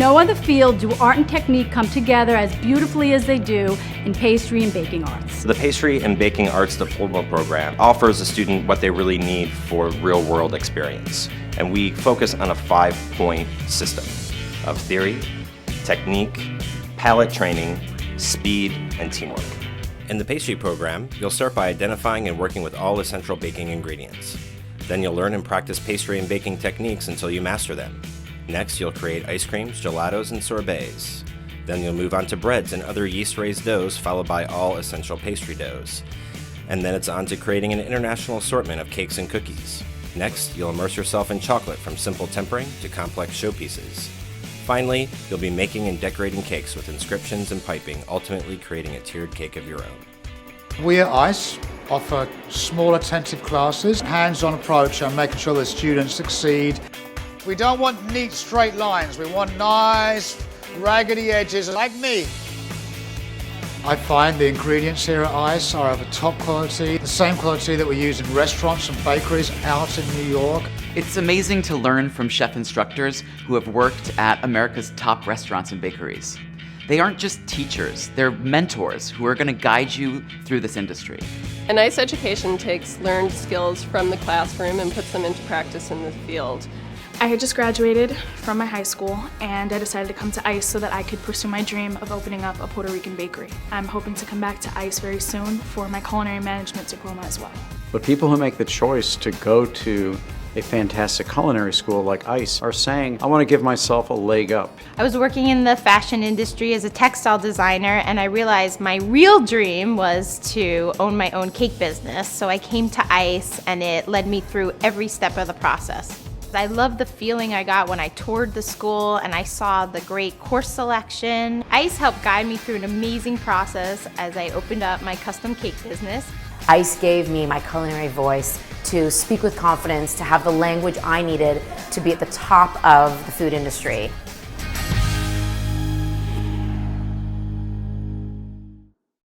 no other field do art and technique come together as beautifully as they do in pastry and baking arts. The Pastry and Baking Arts Diploma Program offers a student what they really need for real-world experience. And we focus on a 5-point system of theory, technique, palate training, speed, and teamwork. In the pastry program, you'll start by identifying and working with all essential baking ingredients. Then you'll learn and practice pastry and baking techniques until you master them. Next, you'll create ice creams, gelatos, and sorbets. Then you'll move on to breads and other yeast-raised doughs, followed by all essential pastry doughs. And then it's on to creating an international assortment of cakes and cookies. Next, you'll immerse yourself in chocolate from simple tempering to complex showpieces. Finally, you'll be making and decorating cakes with inscriptions and piping, ultimately creating a tiered cake of your own. We at ICE offer small attentive classes, hands-on approach on making sure the students succeed. We don't want neat straight lines, we want nice raggedy edges like me. I find the ingredients here at ICE are of a top quality, the same quality that we use in restaurants and bakeries out in New York. It's amazing to learn from chef instructors who have worked at America's top restaurants and bakeries. They aren't just teachers, they're mentors who are going to guide you through this industry. And ICE education takes learned skills from the classroom and puts them into practice in the field. I had just graduated from my high school and I decided to come to ICE so that I could pursue my dream of opening up a Puerto Rican bakery. I'm hoping to come back to ICE very soon for my culinary management diploma as well. But people who make the choice to go to a fantastic culinary school like ICE are saying, I want to give myself a leg up. I was working in the fashion industry as a textile designer and I realized my real dream was to own my own cake business. So I came to ICE and it led me through every step of the process. I love the feeling I got when I toured the school and I saw the great course selection. ICE helped guide me through an amazing process as I opened up my custom cake business. ICE gave me my culinary voice to speak with confidence, to have the language I needed to be at the top of the food industry.